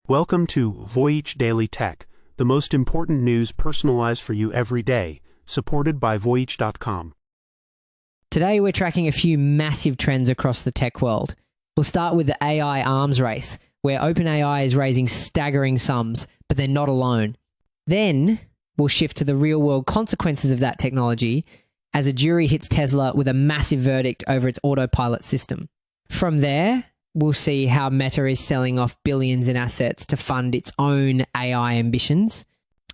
Welcome to Voyage Daily Tech, the most important news personalized for you every day, supported by Voyage.com. Today we're tracking a few massive trends across the tech world. We'll start with the AI arms race, where OpenAI is raising staggering sums, but they're not alone. Then we'll shift to the real-world consequences of that technology as a jury hits Tesla with a massive verdict over its Autopilot system. From there, we'll see how Meta is selling off billions in assets to fund its own AI ambitions.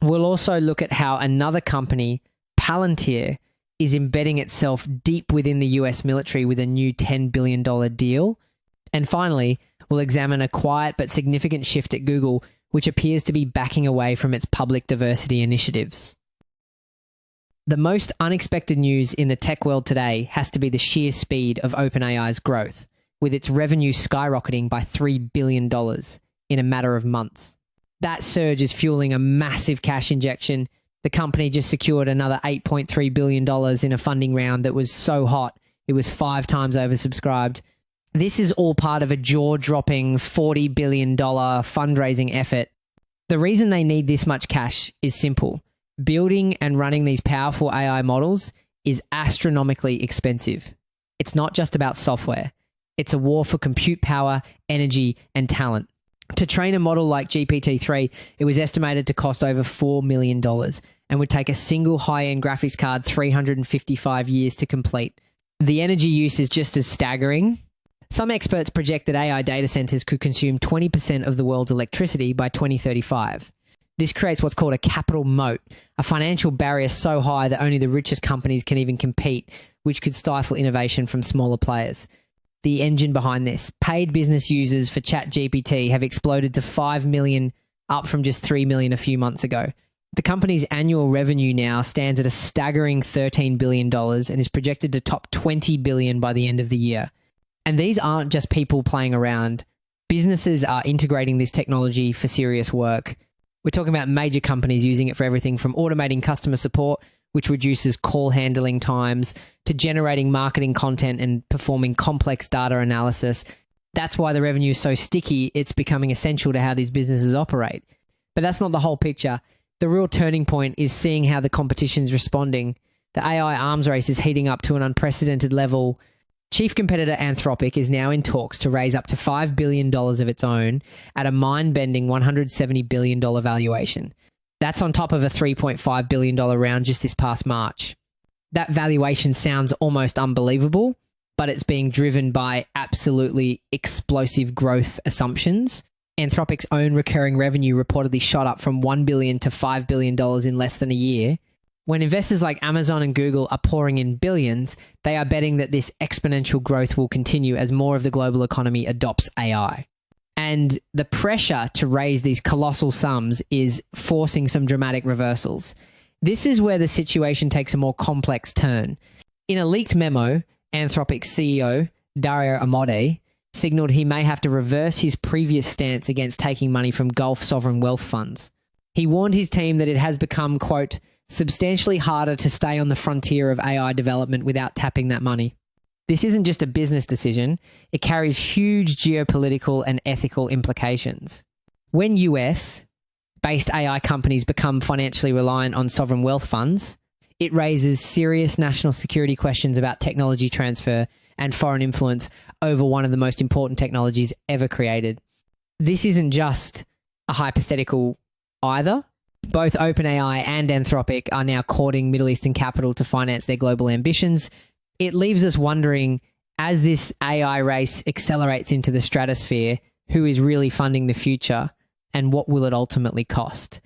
We'll also look at how another company, Palantir, is embedding itself deep within the US military with a new $10 billion deal. And finally, we'll examine a quiet but significant shift at Google, which appears to be backing away from its public diversity initiatives. The most unexpected news in the tech world today has to be the sheer speed of OpenAI's growth, with its revenue skyrocketing by $3 billion in a matter of months. That surge is fueling a massive cash injection. The company just secured another $8.3 billion in a funding round that was so hot, it was 5 times oversubscribed. This is all part of a jaw-dropping $40 billion fundraising effort. The reason they need this much cash is simple. Building and running these powerful AI models is astronomically expensive. It's not just about software. It's a war for compute power, energy, and talent. To train a model like GPT-3, it was estimated to cost over $4 million and would take a single high-end graphics card 355 years to complete. The energy use is just as staggering. Some experts project that AI data centers could consume 20% of the world's electricity by 2035. This creates what's called a capital moat, a financial barrier so high that only the richest companies can even compete, which could stifle innovation from smaller players. The engine behind this, paid business users for ChatGPT have exploded to 5 million, up from just 3 million a few months ago. The company's annual revenue now stands at a staggering $13 billion and is projected to top $20 billion by the end of the year. And these aren't just people playing around. Businesses are integrating this technology for serious work. We're talking about major companies using it for everything from automating customer support, which reduces call handling times, to generating marketing content and performing complex data analysis. That's why the revenue is so sticky. It's becoming essential to how these businesses operate. But that's not the whole picture. The real turning point is seeing how the competition's responding. The AI arms race is heating up to an unprecedented level. Chief competitor Anthropic is now in talks to raise up to $5 billion of its own at a mind-bending $170 billion valuation. That's on top of a $3.5 billion round just this past March. That valuation sounds almost unbelievable, but it's being driven by absolutely explosive growth assumptions. Anthropic's own recurring revenue reportedly shot up from $1 billion to $5 billion in less than a year. When investors like Amazon and Google are pouring in billions, they are betting that this exponential growth will continue as more of the global economy adopts AI. And the pressure to raise these colossal sums is forcing some dramatic reversals. This is where the situation takes a more complex turn. In a leaked memo, Anthropic's CEO, Dario Amodei, signaled he may have to reverse his previous stance against taking money from Gulf sovereign wealth funds. He warned his team that it has become, quote, substantially harder to stay on the frontier of AI development without tapping that money. This isn't just a business decision, it carries huge geopolitical and ethical implications. When US-based AI companies become financially reliant on sovereign wealth funds, it raises serious national security questions about technology transfer and foreign influence over one of the most important technologies ever created. This isn't just a hypothetical either. Both OpenAI and Anthropic are now courting Middle Eastern capital to finance their global ambitions. It leaves us wondering, as this AI race accelerates into the stratosphere, who is really funding the future and what will it ultimately cost?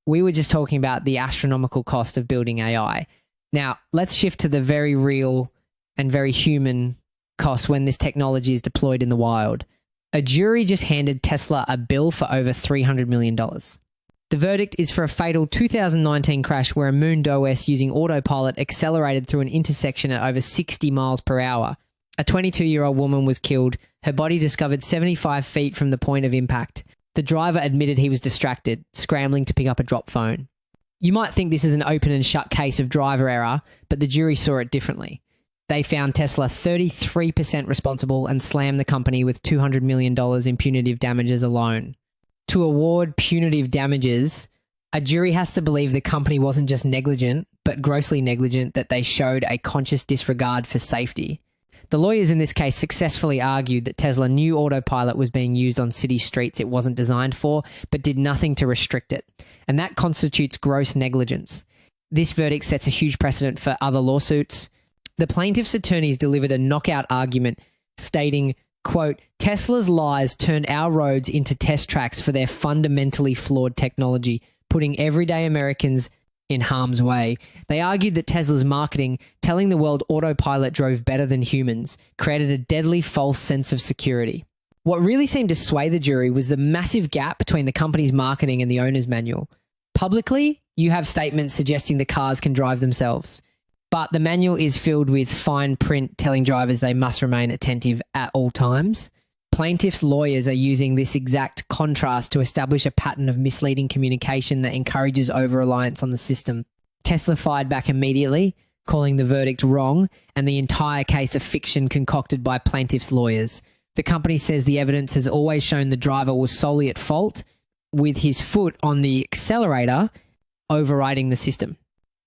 We were just talking about the astronomical cost of building AI. Now, let's shift to the very real and very human cost when this technology is deployed in the wild. A jury just handed Tesla a bill for over $300 million. The verdict is for a fatal 2019 crash where a Moon OS using Autopilot accelerated through an intersection at over 60 miles per hour. A 22-year-old woman was killed, her body discovered 75 feet from the point of impact. The driver admitted he was distracted, scrambling to pick up a drop phone. You might think this is an open and shut case of driver error, but the jury saw it differently. they found Tesla 33% responsible and slammed the company with $200 million in punitive damages alone. To award punitive damages, a jury has to believe the company wasn't just negligent, but grossly negligent, that they showed a conscious disregard for safety. The lawyers in this case successfully argued that Tesla knew Autopilot was being used on city streets it wasn't designed for, but did nothing to restrict it. And that constitutes gross negligence. This verdict sets a huge precedent for other lawsuits. The plaintiff's attorneys delivered a knockout argument stating, quote, "Tesla's lies turned our roads into test tracks for their fundamentally flawed technology, putting everyday Americans in harm's way." They argued that Tesla's marketing, telling the world Autopilot drove better than humans, created a deadly false sense of security. What really seemed to sway the jury was the massive gap between the company's marketing and the owner's manual. Publicly, you have statements suggesting the cars can drive themselves, but the manual is filled with fine print telling drivers they must remain attentive at all times. Plaintiffs' lawyers are using this exact contrast to establish a pattern of misleading communication that encourages over-reliance on the system. Tesla fired back immediately, calling the verdict wrong and the entire case a fiction concocted by plaintiffs' lawyers. The company says the evidence has always shown the driver was solely at fault, with his foot on the accelerator overriding the system.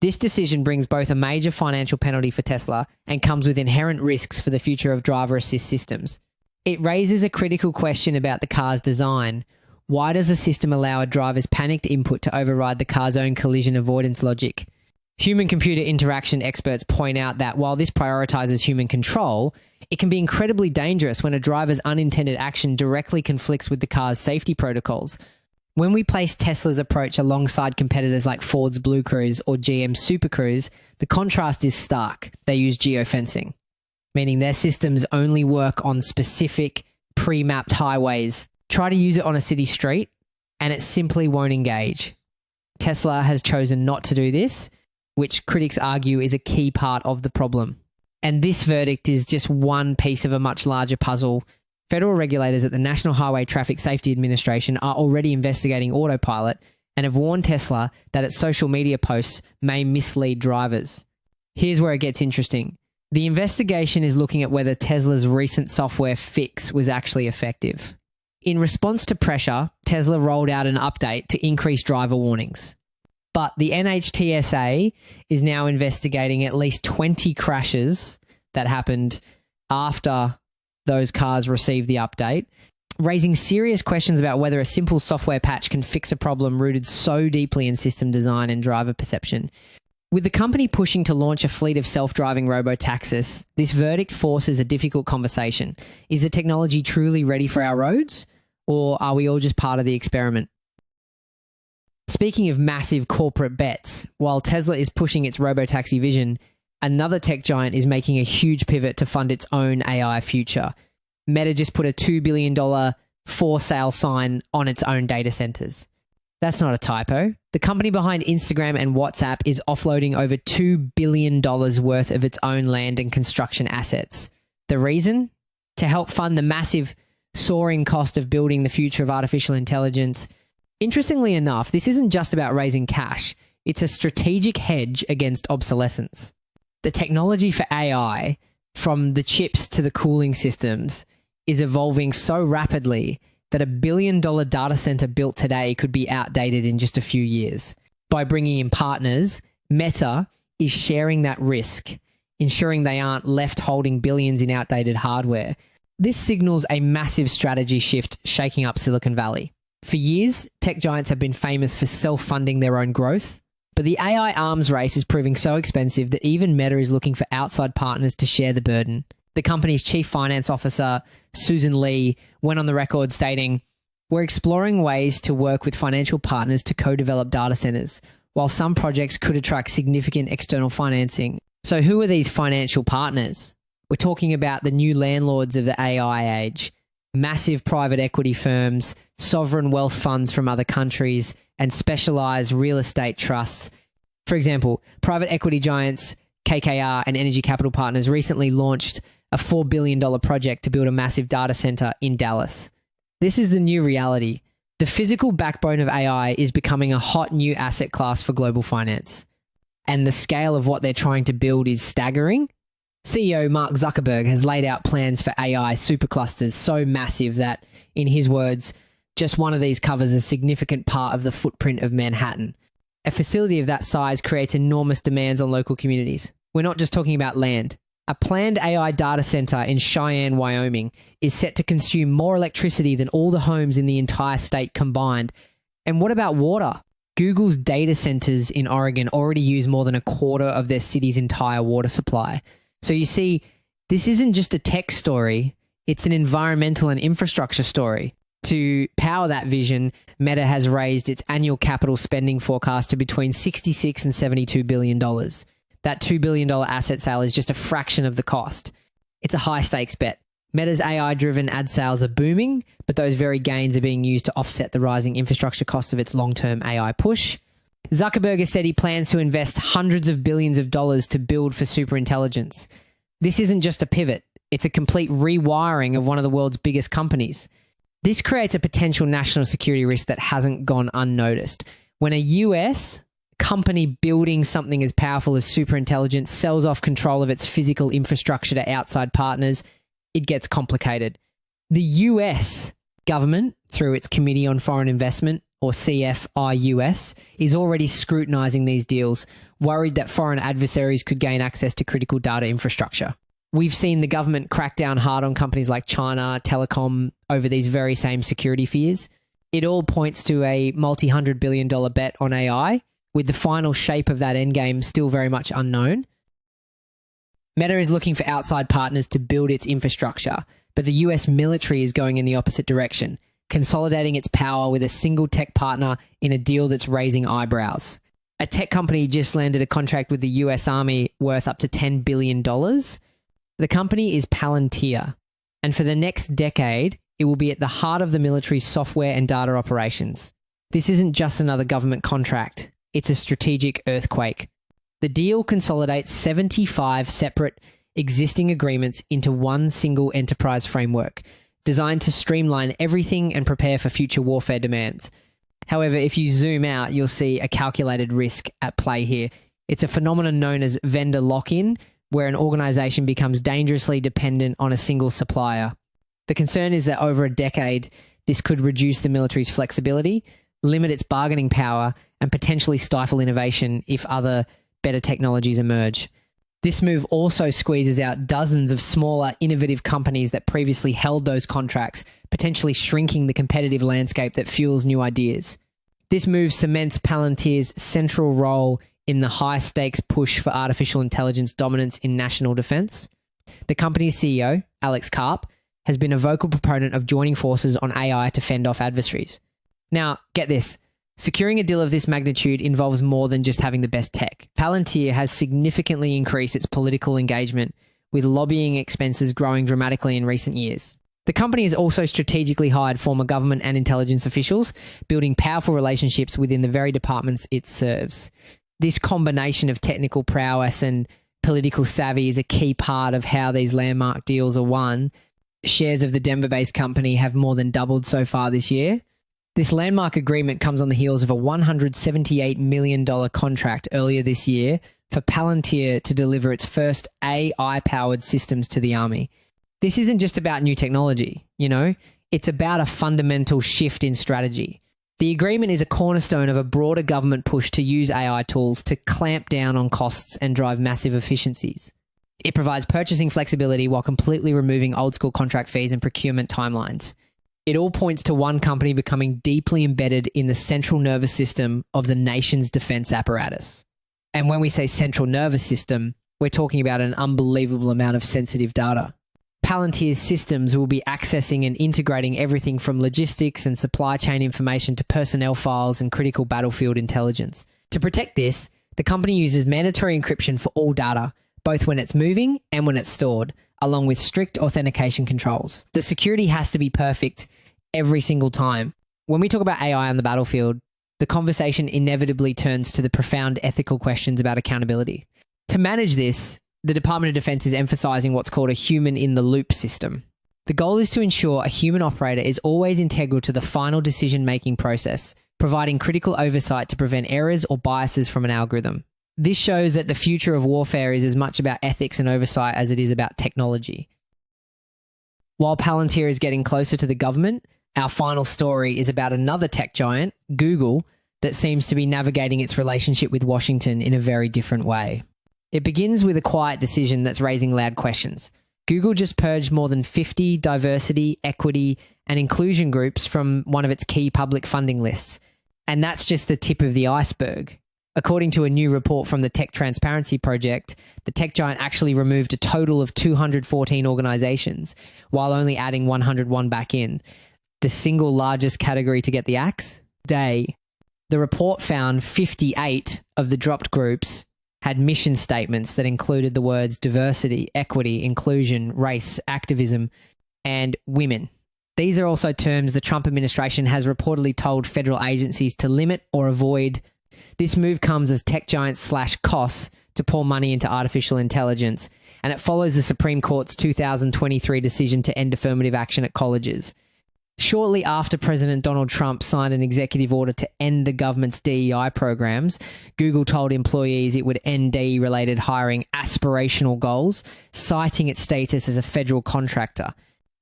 This decision brings both a major financial penalty for Tesla and comes with inherent risks for the future of driver assist systems. It raises a critical question about the car's design. Why does the system allow a driver's panicked input to override the car's own collision avoidance logic? Human-computer interaction experts point out that while this prioritizes human control, it can be incredibly dangerous when a driver's unintended action directly conflicts with the car's safety protocols. When we place Tesla's approach alongside competitors like Ford's Blue Cruise or GM's Super Cruise, the contrast is stark. They use geofencing, meaning their systems only work on specific pre-mapped highways. Try to use it on a city street, and it simply won't engage. Tesla has chosen not to do this, which critics argue is a key part of the problem. And this verdict is just one piece of a much larger puzzle. Federal regulators at the National Highway Traffic Safety Administration are already investigating Autopilot and have warned Tesla that its social media posts may mislead drivers. Here's where it gets interesting. The investigation is looking at whether Tesla's recent software fix was actually effective. In response to pressure, Tesla rolled out an update to increase driver warnings. But the NHTSA is now investigating at least 20 crashes that happened after those cars received the update, raising serious questions about whether a simple software patch can fix a problem rooted so deeply in system design and driver perception. With the company pushing to launch a fleet of self-driving robotaxis, this verdict forces a difficult conversation. Is the technology truly ready for our roads, or are we all just part of the experiment? Speaking of massive corporate bets, while Tesla is pushing its robotaxi vision, another tech giant is making a huge pivot to fund its own AI future. Meta just put a $2 billion for sale sign on its own data centers. That's not a typo. The company behind Instagram and WhatsApp is offloading over $2 billion worth of its own land and construction assets. The reason? To help fund the massive soaring cost of building the future of artificial intelligence. Interestingly enough, this isn't just about raising cash. It's a strategic hedge against obsolescence. The technology for AI, from the chips to the cooling systems, is evolving so rapidly that a $1 billion data center built today could be outdated in just a few years. By bringing in partners, Meta is sharing that risk, ensuring they aren't left holding billions in outdated hardware. This signals a massive strategy shift shaking up Silicon Valley. For years, tech giants have been famous for self-funding their own growth, but the AI arms race is proving so expensive that even Meta is looking for outside partners to share the burden. The company's chief finance officer, Susan Lee, went on the record stating, "We're exploring ways to work with financial partners to co-develop data centers, while some projects could attract significant external financing." So who are these financial partners? We're talking about the new landlords of the AI age, massive private equity firms, sovereign wealth funds from other countries, and specialized real estate trusts. For example, private equity giants KKR and Energy Capital Partners recently launched a $4 billion project to build a massive data center in Dallas. This is the new reality. The physical backbone of AI is becoming a hot new asset class for global finance. And the scale of what they're trying to build is staggering. CEO Mark Zuckerberg has laid out plans for AI superclusters so massive that, in his words, just one of these covers a significant part of the footprint of Manhattan. A facility of that size creates enormous demands on local communities. We're not just talking about land. A planned AI data center in Cheyenne, Wyoming is set to consume more electricity than all the homes in the entire state combined. And what about water? Google's data centers in Oregon already use more than a quarter of their city's entire water supply. So you see, this isn't just a tech story, it's an environmental and infrastructure story. To power that vision, Meta has raised its annual capital spending forecast to between $66 and $72 billion. That $2 billion asset sale is just a fraction of the cost. It's a high-stakes bet. Meta's AI-driven ad sales are booming, but those very gains are being used to offset the rising infrastructure costs of its long-term AI push. Zuckerberg has said he plans to invest hundreds of billions of dollars to build for superintelligence. This isn't just a pivot. It's a complete rewiring of one of the world's biggest companies. This creates a potential national security risk that hasn't gone unnoticed. When a US company building something as powerful as superintelligence sells off control of its physical infrastructure to outside partners, it gets complicated. The US government, through its Committee on Foreign Investment, or CFIUS, is already scrutinizing these deals, worried that foreign adversaries could gain access to critical data infrastructure. We've seen the government crack down hard on companies like China Telecom over these very same security fears. It all points to a multi-$100 billion bet on AI, with the final shape of that endgame still very much unknown. Meta is looking for outside partners to build its infrastructure, but the US military is going in the opposite direction, consolidating its power with a single tech partner in a deal that's raising eyebrows. A tech company just landed a contract with the US Army worth up to $10 billion. The company is Palantir, and for the next decade, it will be at the heart of the military's software and data operations. This isn't just another government contract, it's a strategic earthquake. The deal consolidates 75 separate existing agreements into one single enterprise framework, designed to streamline everything and prepare for future warfare demands. However, if you zoom out, you'll see a calculated risk at play here. It's a phenomenon known as vendor lock-in, where an organization becomes dangerously dependent on a single supplier. The concern is that over a decade, this could reduce the military's flexibility, limit its bargaining power, and potentially stifle innovation if other better technologies emerge. This move also squeezes out dozens of smaller, innovative companies that previously held those contracts, potentially shrinking the competitive landscape that fuels new ideas. This move cements Palantir's central role in the high-stakes push for artificial intelligence dominance in national defense. The company's CEO, Alex Karp, has been a vocal proponent of joining forces on AI to fend off adversaries. Now, get this. Securing a deal of this magnitude involves more than just having the best tech. Palantir has significantly increased its political engagement, with lobbying expenses growing dramatically in recent years. The company has also strategically hired former government and intelligence officials, building powerful relationships within the very departments it serves. This combination of technical prowess and political savvy is a key part of how these landmark deals are won. Shares of the Denver-based company have more than doubled so far this year. This landmark agreement comes on the heels of a $178 million contract earlier this year for Palantir to deliver its first AI-powered systems to the Army. This isn't just about new technology, it's about a fundamental shift in strategy. The agreement is a cornerstone of a broader government push to use AI tools to clamp down on costs and drive massive efficiencies. It provides purchasing flexibility while completely removing old-school contract fees and procurement timelines. It all points to one company becoming deeply embedded in the central nervous system of the nation's defense apparatus. And when we say central nervous system, we're talking about an unbelievable amount of sensitive data. Palantir's systems will be accessing and integrating everything from logistics and supply chain information to personnel files and critical battlefield intelligence. To protect this, the company uses mandatory encryption for all data, both when it's moving and when it's stored, along with strict authentication controls. The security has to be perfect every single time. When we talk about AI on the battlefield, the conversation inevitably turns to the profound ethical questions about accountability. To manage this, the Department of Defense is emphasizing what's called a human-in-the-loop system. The goal is to ensure a human operator is always integral to the final decision-making process, providing critical oversight to prevent errors or biases from an algorithm. This shows that the future of warfare is as much about ethics and oversight as it is about technology. While Palantir is getting closer to the government, our final story is about another tech giant, Google, that seems to be navigating its relationship with Washington in a very different way. It begins with a quiet decision that's raising loud questions. Google just purged more than 50 diversity, equity, and inclusion groups from one of its key public funding lists. And that's just the tip of the iceberg. According to a new report from the Tech Transparency Project, the tech giant actually removed a total of 214 organizations, while only adding 101 back in. The single largest category to get the axe? Day. The report found 58 of the dropped groups had mission statements that included the words diversity, equity, inclusion, race, activism, and women. These are also terms the Trump administration has reportedly told federal agencies to limit or avoid. This move comes as tech giants slash costs to pour money into artificial intelligence, and it follows the Supreme Court's 2023 decision to end affirmative action at colleges. Shortly after President Donald Trump signed an executive order to end the government's DEI programs, Google told employees it would end DE-related hiring aspirational goals, citing its status as a federal contractor.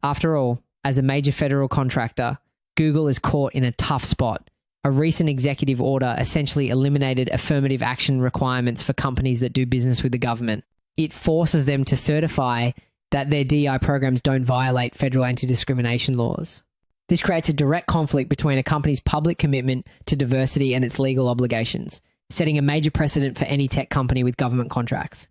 After all, as a major federal contractor, Google is caught in a tough spot. A recent executive order essentially eliminated affirmative action requirements for companies that do business with the government. It forces them to certify that their DEI programs don't violate federal anti-discrimination laws. This creates a direct conflict between a company's public commitment to diversity and its legal obligations, setting a major precedent for any tech company with government contracts.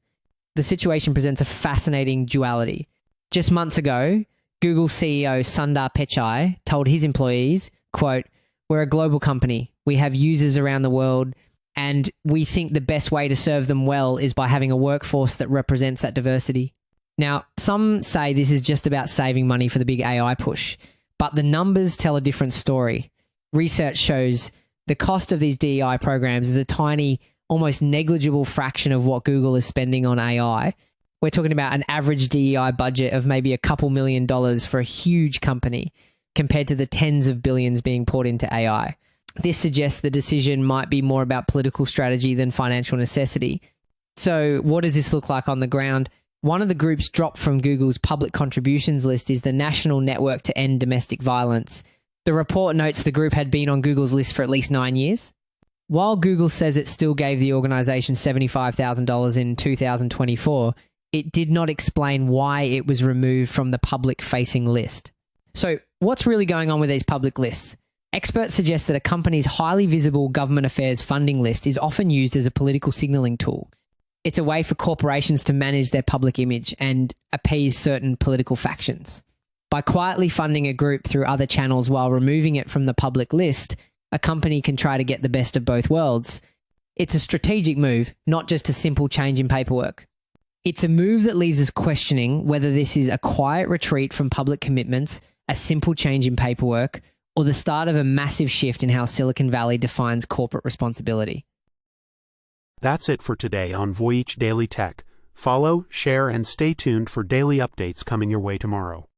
The situation presents a fascinating duality. Just months ago, Google CEO Sundar Pichai told his employees, quote, "We're a global company. We have users around the world, and we think the best way to serve them well is by having a workforce that represents that diversity." Now, some say this is just about saving money for the big AI push, but the numbers tell a different story. Research shows the cost of these DEI programs is a tiny, almost negligible fraction of what Google is spending on AI. We're talking about an average DEI budget of maybe a couple $1 million for a huge company compared to the tens of billions being poured into AI. This suggests the decision might be more about political strategy than financial necessity. So what does this look like on the ground? One of the groups dropped from Google's public contributions list is the National Network to End Domestic Violence. The report notes the group had been on Google's list for at least 9 years. While Google says it still gave the organization $75,000 in 2024, it did not explain why it was removed from the public-facing list. So what's really going on with these public lists? Experts suggest that a company's highly visible government affairs funding list is often used as a political signaling tool. It's a way for corporations to manage their public image and appease certain political factions. By quietly funding a group through other channels while removing it from the public list, a company can try to get the best of both worlds. It's a strategic move, not just a simple change in paperwork. It's a move that leaves us questioning whether this is a quiet retreat from public commitments, a simple change in paperwork, or the start of a massive shift in how Silicon Valley defines corporate responsibility. That's it for today on Voyage Daily Tech. Follow, share, and stay tuned for daily updates coming your way tomorrow.